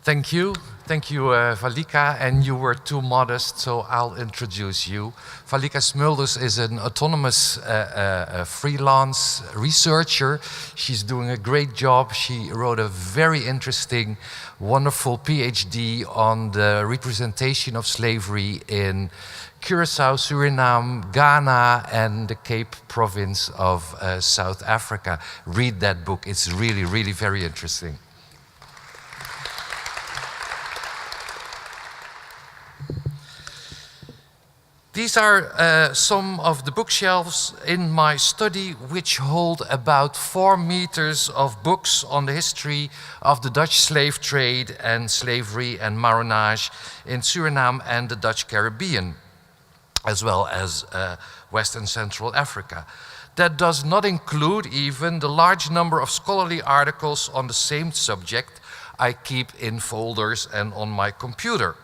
Thank you, Valika, and you were too modest, so I'll introduce you. Valika Smulders is an autonomous freelance researcher. She's doing a great job. She wrote a very interesting, wonderful PhD on the representation of slavery in Curaçao, Suriname, Ghana, and the Cape province of South Africa. Read that book. It's really, really very interesting. These are some of the bookshelves in my study, which hold about 4 meters of books on the history of the Dutch slave trade and slavery and marronage in Suriname and the Dutch Caribbean, as well as West and Central Africa. That does not include even the large number of scholarly articles on the same subject I keep in folders and on my computer.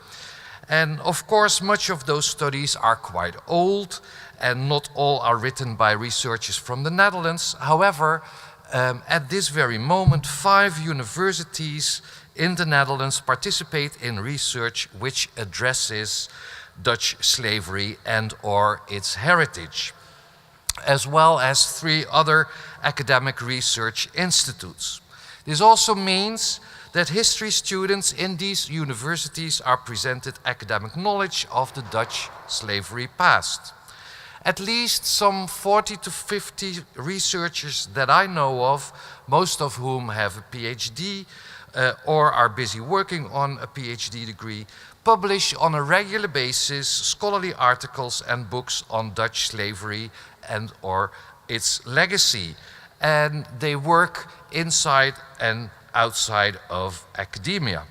And of course, much of those studies are quite old, and not all are written by researchers from the Netherlands. However, at this very moment, 5 universities in the Netherlands participate in research which addresses Dutch slavery and/or its heritage, as well as 3 other academic research institutes. This also means that history students in these universities are presented academic knowledge of the Dutch slavery past. At least some 40 to 50 researchers that I know of, most of whom have a PhD or are busy working on a PhD degree, publish on a regular basis scholarly articles and books on Dutch slavery and/or its legacy. And they work inside and outside of academia.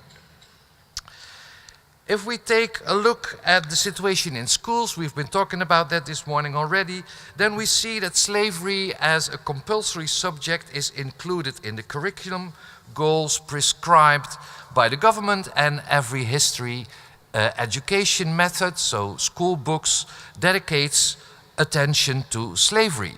If we take a look at the situation in schools, we've been talking about that this morning already, then we see that slavery as a compulsory subject is included in the curriculum goals prescribed by the government, and every history education method, so school books, dedicates attention to slavery.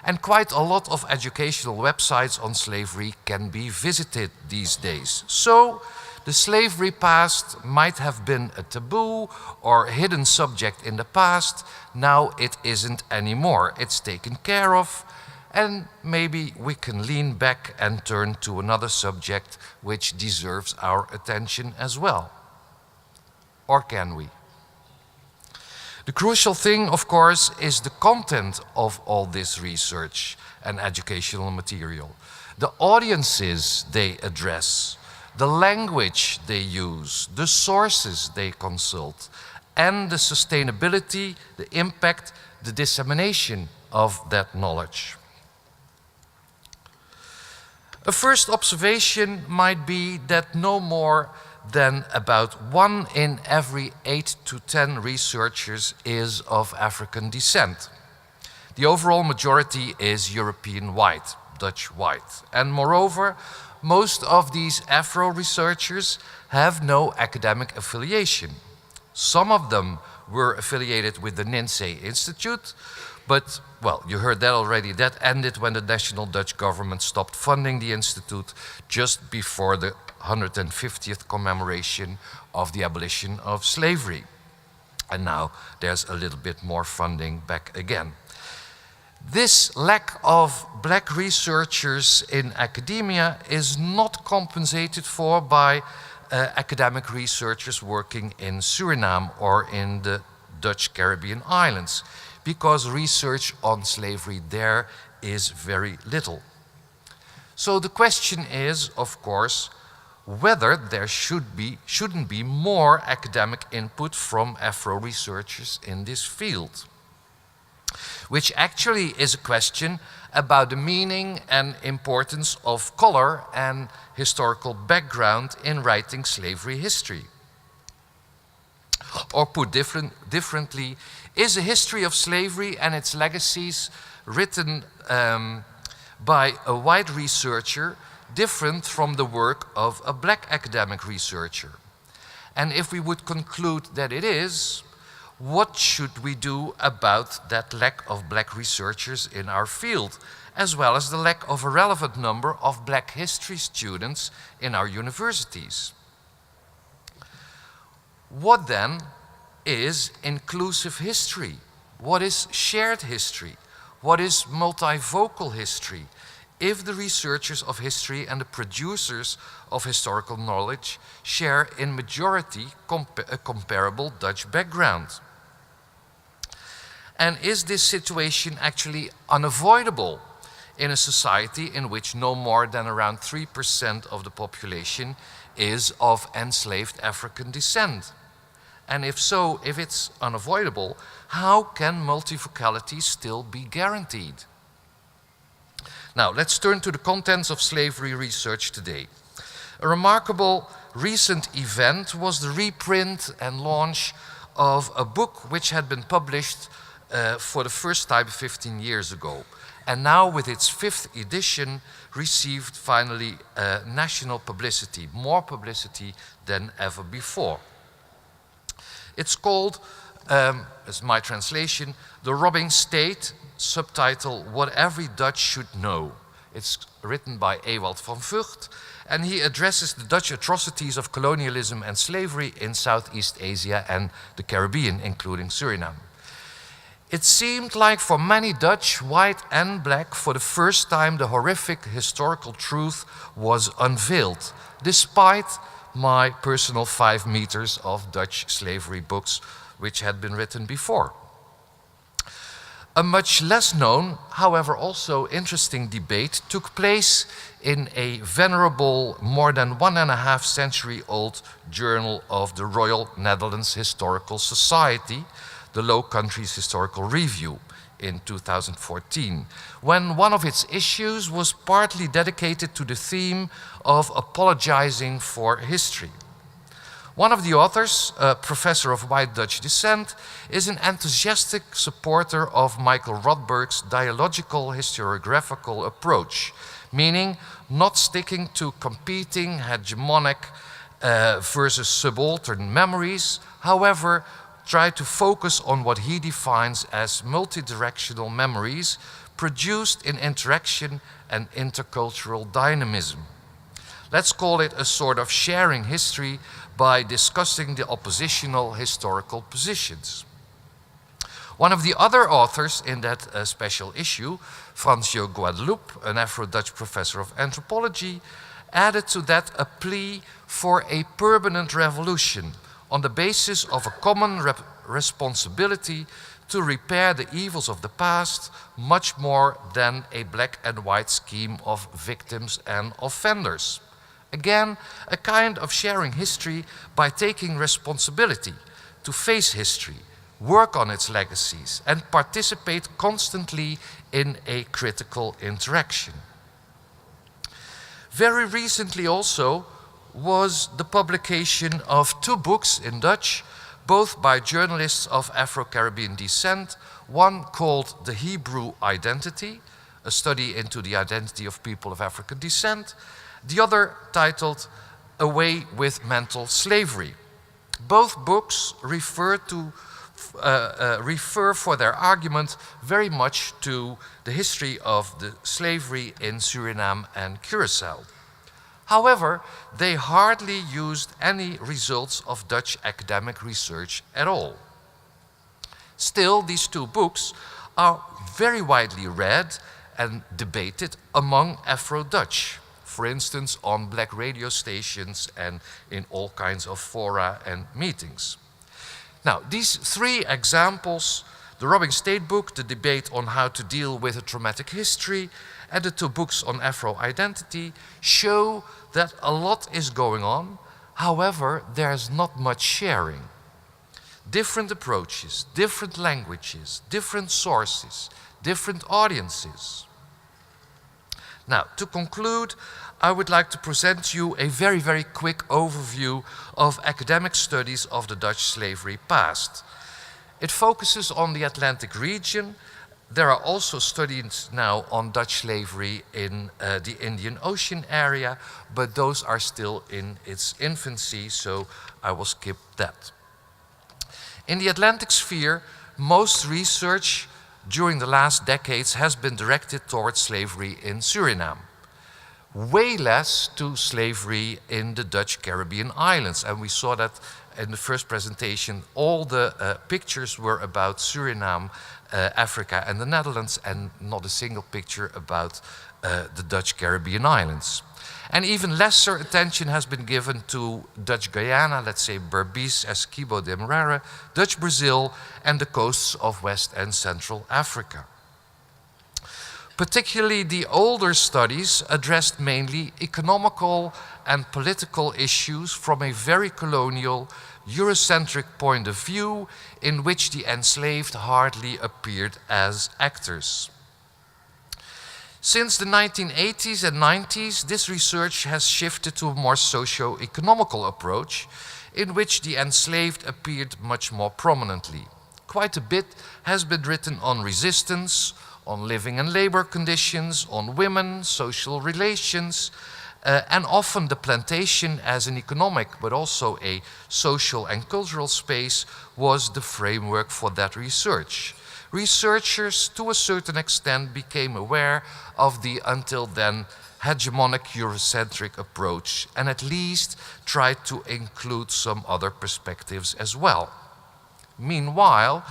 And quite a lot of educational websites on slavery can be visited these days. So the slavery past might have been a taboo or hidden subject in the past. Now it isn't anymore. It's taken care of, and maybe we can lean back and turn to another subject which deserves our attention as well. Or can we? The crucial thing, of course, is the content of all this research and educational material. The audiences they address, the language they use, the sources they consult, and the sustainability, the impact, the dissemination of that knowledge. A first observation might be that no more than about 1 in every 8 to 10 researchers is of African descent. The overall majority is European white, Dutch white. And moreover, most of these Afro researchers have no academic affiliation. Some of them were affiliated with the Ninsee Institute, but, well, you heard that already. That ended when the National Dutch government stopped funding the institute just before the 150th commemoration of the abolition of slavery. And now there's a little bit more funding back again. This lack of black researchers in academia is not compensated for by academic researchers working in Suriname or in the Dutch Caribbean islands, because research on slavery there is very little. So the question is, of course, whether there shouldn't be more academic input from Afro researchers in this field, which actually is a question about the meaning and importance of color and historical background in writing slavery history. Or put differently, is a history of slavery and its legacies written by a white researcher different from the work of a black academic researcher? And if we would conclude that it is, what should we do about that lack of black researchers in our field, as well as the lack of a relevant number of black history students in our universities? What then is inclusive history? What is shared history? What is multivocal history? If the researchers of history and the producers of historical knowledge share in majority a comparable Dutch background. And is this situation actually unavoidable in a society in which no more than around 3% of the population is of enslaved African descent? And if so, if it's unavoidable, how can multivocality still be guaranteed? Now, let's turn to the contents of slavery research today. A remarkable recent event was the reprint and launch of a book which had been published for the first time 15 years ago, and now with its 5th edition received finally national publicity, more publicity than ever before. It's called, as my translation, The Robbing State, subtitle What Every Dutch Should Know. It's written by Ewald van Vught, and he addresses the Dutch atrocities of colonialism and slavery in Southeast Asia and the Caribbean, including Suriname. It seemed like for many Dutch, white and black, for the first time the horrific historical truth was unveiled, despite my personal 5 meters of Dutch slavery books which had been written before. A much less known, however also interesting debate took place in a venerable, more than 1.5 century old journal of the Royal Netherlands Historical Society, the Low Countries Historical Review, in 2014, when one of its issues was partly dedicated to the theme of apologizing for history. One of the authors, a professor of white Dutch descent, is an enthusiastic supporter of Michael Rothberg's dialogical historiographical approach, meaning not sticking to competing hegemonic versus subaltern memories, however, try to focus on what he defines as multidirectional memories produced in interaction and intercultural dynamism. Let's call it a sort of sharing history by discussing the oppositional historical positions. One of the other authors in that special issue, Francio Guadalupe, an Afro-Dutch professor of anthropology, added to that a plea for a permanent revolution on the basis of a common responsibility to repair the evils of the past, much more than a black and white scheme of victims and offenders. Again, a kind of sharing history by taking responsibility to face history, work on its legacies, and participate constantly in a critical interaction. Very recently also was the publication of 2 books in Dutch, both by journalists of Afro-Caribbean descent, one called The Hebrew Identity, a study into the identity of people of African descent, the other titled Away with Mental Slavery. Both books refer for their argument very much to the history of the slavery in Suriname and Curaçao. However, they hardly used any results of Dutch academic research at all. Still, these 2 books are very widely read and debated among Afro-Dutch, for instance, on black radio stations and in all kinds of fora and meetings. Now, these 3 examples, the Robbing State book, the debate on how to deal with a traumatic history, and the 2 books on Afro-identity, show that a lot is going on. However, there's not much sharing. Different approaches, different languages, different sources, different audiences. Now, to conclude, I would like to present you a very, very quick overview of academic studies of the Dutch slavery past. It focuses on the Atlantic region. There are also studies now on Dutch slavery in the Indian Ocean area, but those are still in its infancy, so I will skip that. In the Atlantic sphere, most research during the last decades has been directed towards slavery in Suriname. Way less to slavery in the Dutch Caribbean islands, and we saw that in the first presentation, all the pictures were about Suriname, Africa and the Netherlands, and not a single picture about the Dutch Caribbean islands. And even lesser attention has been given to Dutch Guyana, let's say Berbice, Esquibo, Demerara, Dutch Brazil, and the coasts of West and Central Africa. Particularly the older studies addressed mainly economical and political issues from a very colonial, Eurocentric point of view in which the enslaved hardly appeared as actors. Since the 1980s and 90s, this research has shifted to a more socio-economical approach in which the enslaved appeared much more prominently. Quite a bit has been written on resistance, on living and labor conditions, on women, social relations, and often the plantation as an economic but also a social and cultural space was the framework for that research. Researchers, to a certain extent, became aware of the until then hegemonic Eurocentric approach and at least tried to include some other perspectives as well. Meanwhile,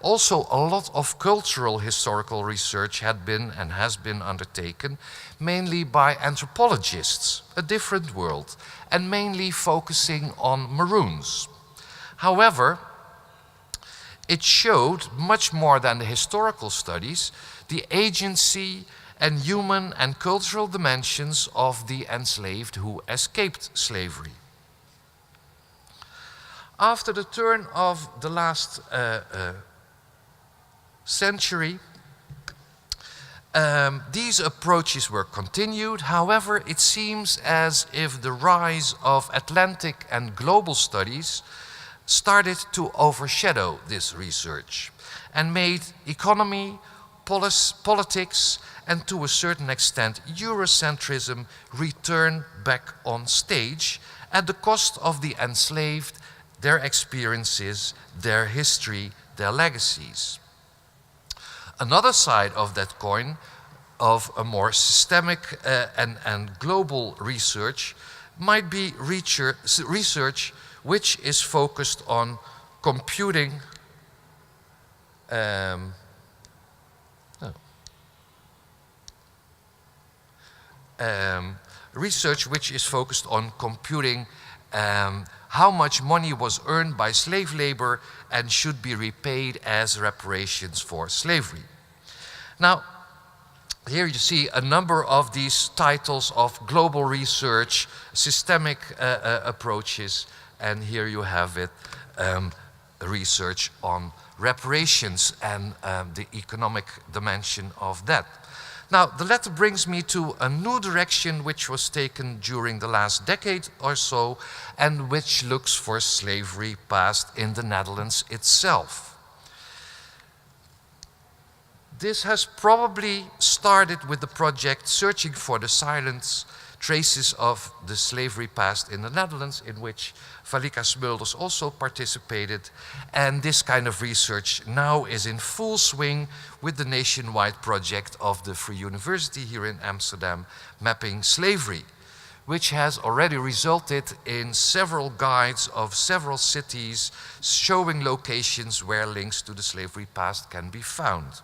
also a lot of cultural historical research had been and has been undertaken, mainly by anthropologists, a different world, and mainly focusing on Maroons. However, it showed, much more than the historical studies, the agency and human and cultural dimensions of the enslaved who escaped slavery. After the turn of the last century, these approaches were continued. However, it seems as if the rise of Atlantic and global studies started to overshadow this research and made economy, politics, and to a certain extent Eurocentrism return back on stage at the cost of the enslaved, their experiences, their history, their legacies. Another side of that coin, of a more systemic and global research, might be research which is focused on computing research which is focused on computing how much money was earned by slave labor and should be repaid as reparations for slavery. Now, here you see a number of these titles of global research, systemic approaches, and here you have it, research on reparations and the economic dimension of that. Now, the latter brings me to a new direction which was taken during the last decade or so, and which looks for slavery past in the Netherlands itself. This has probably started with the project Searching for the Silent Traces of the Slavery Past in the Netherlands, in which Valika Smulders also participated. And this kind of research now is in full swing with the nationwide project of the Free University here in Amsterdam, Mapping Slavery, which has already resulted in several guides of several cities showing locations where links to the slavery past can be found.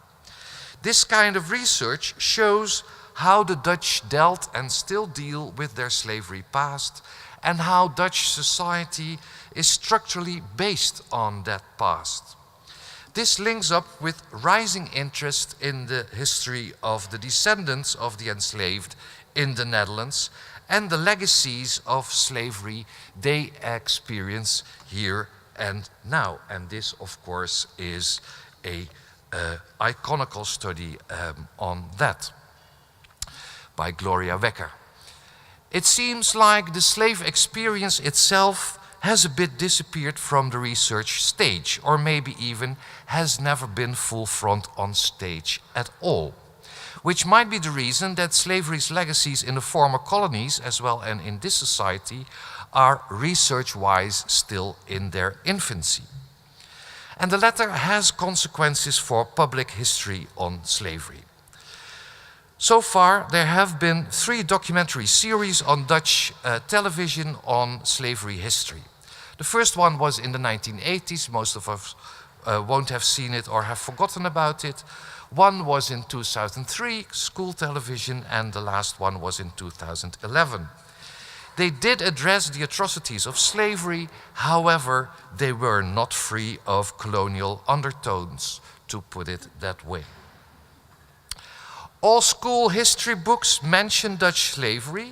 This kind of research shows how the Dutch dealt and still deal with their slavery past, and how Dutch society is structurally based on that past. This links up with rising interest in the history of the descendants of the enslaved in the Netherlands and the legacies of slavery they experience here and now. And this, of course, is a iconical study on that by Gloria Wekker. It seems like the slave experience itself has a bit disappeared from the research stage, or maybe even has never been full front on stage at all, which might be the reason that slavery's legacies in the former colonies, as well as in this society, are research-wise still in their infancy. And the latter has consequences for public history on slavery. So far, there have been 3 documentary series on Dutch television on slavery history. The first one was in the 1980s. Most of us won't have seen it or have forgotten about it. One was in 2003, school television, and the last one was in 2011. They did address the atrocities of slavery, however, they were not free of colonial undertones, to put it that way. All school history books mention Dutch slavery,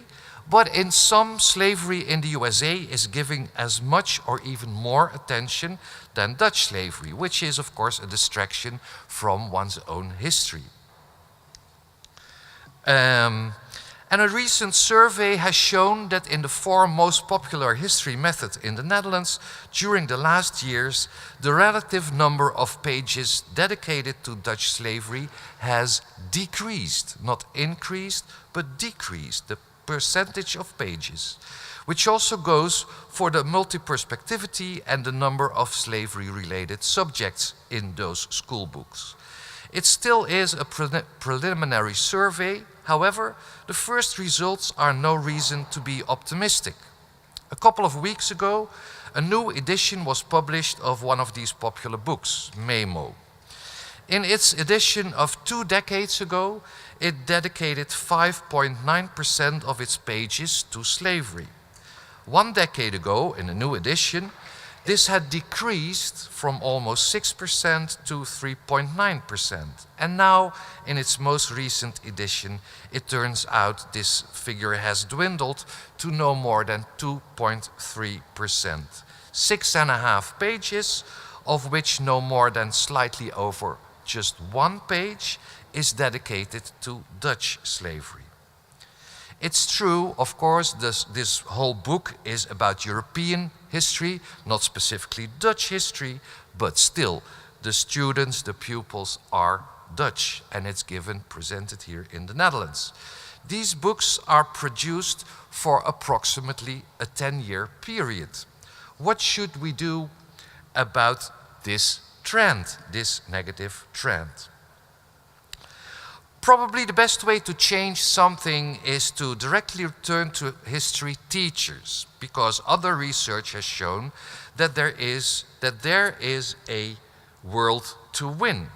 but in some, slavery in the USA is given as much or even more attention than Dutch slavery, which is, of course, a distraction from one's own history. And a recent survey has shown that in the 4 most popular history methods in the Netherlands, during the last years, the relative number of pages dedicated to Dutch slavery has decreased, not increased, but decreased, the percentage of pages, which also goes for the multi-perspectivity and the number of slavery-related subjects in those school books. It still is a preliminary survey. However, the first results are no reason to be optimistic. A couple of weeks ago, a new edition was published of one of these popular books, Memo. In its edition of 2 decades ago, it dedicated 5.9% of its pages to slavery. 1 decade ago, in a new edition, this had decreased from almost 6% to 3.9%. And now, in its most recent edition, it turns out this figure has dwindled to no more than 2.3%. 6.5 pages, of which no more than slightly over just 1 page is dedicated to Dutch slavery. It's true, of course, this whole book is about European history, not specifically Dutch history, but still, the students, the pupils are Dutch, and it's presented here in the Netherlands. These books are produced for approximately a 10-year period. What should we do about this trend, this negative trend? Probably the best way to change something is to directly return to history teachers, because other research has shown that there is a world to win.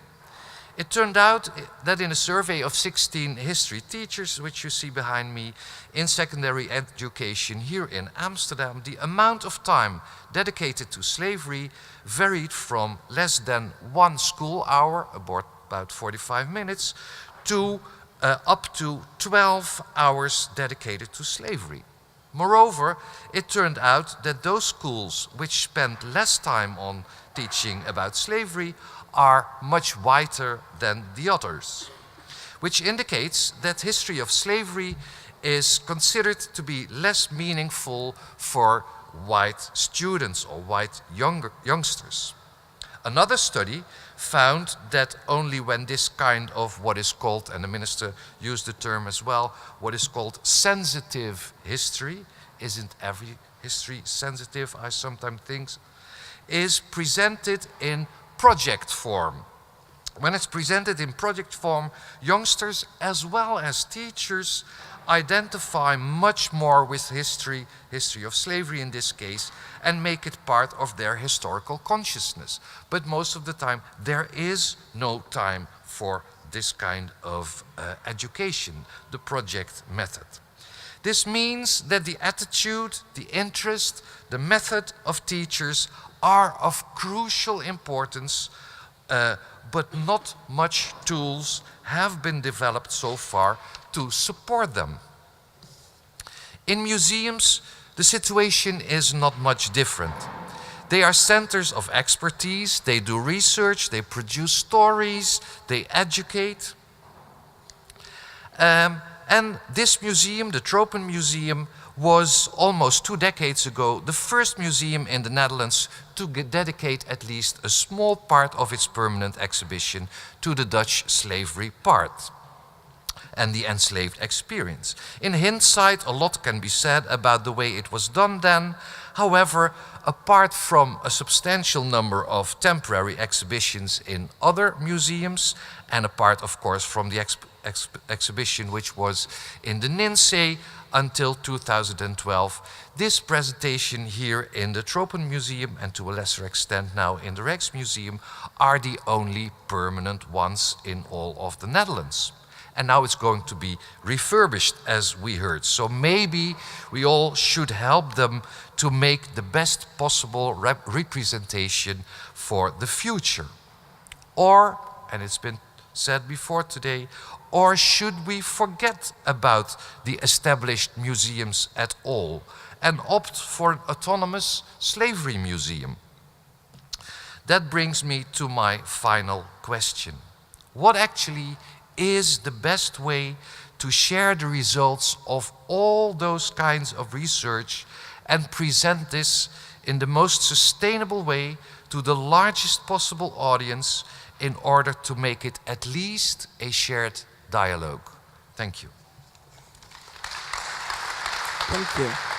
It turned out that in a survey of 16 history teachers, which you see behind me, in secondary education here in Amsterdam, the amount of time dedicated to slavery varied from less than 1 school hour, about 45 minutes, to up to 12 hours dedicated to slavery. Moreover, it turned out that those schools which spent less time on teaching about slavery are much whiter than the others, which indicates that history of slavery is considered to be less meaningful for white students or white youngsters. Another study found that only when this kind of what is called, and the minister used the term as well, what is called sensitive history, isn't every history sensitive, I sometimes think, is presented in project form. When it's presented in project form, youngsters as well as teachers identify much more with history of slavery in this case, and make it part of their historical consciousness. But most of the time, there is no time for this kind of education, the project method. This means that the attitude, the interest, the method of teachers are of crucial importance, but not much tools have been developed so far to support them. In museums, the situation is not much different. They are centers of expertise, they do research, they produce stories, they educate. And this museum, the Tropen Museum, was almost 2 decades ago the first museum in the Netherlands to dedicate at least a small part of its permanent exhibition to the Dutch slavery part and the enslaved experience. In hindsight, a lot can be said about the way it was done then. However, apart from a substantial number of temporary exhibitions in other museums, and apart, of course, from the exhibition, which was in the Ninsee until 2012. This presentation here in the Tropen Museum, and to a lesser extent now in the Rijksmuseum, are the only permanent ones in all of the Netherlands. And now it's going to be refurbished, as we heard. So maybe we all should help them to make the best possible representation for the future. Or, and it's been said before today, or should we forget about the established museums at all and opt for an autonomous slavery museum? That brings me to my final question. What actually is the best way to share the results of all those kinds of research and present this in the most sustainable way to the largest possible audience in order to make it at least a shared dialogue? Thank you. Thank you.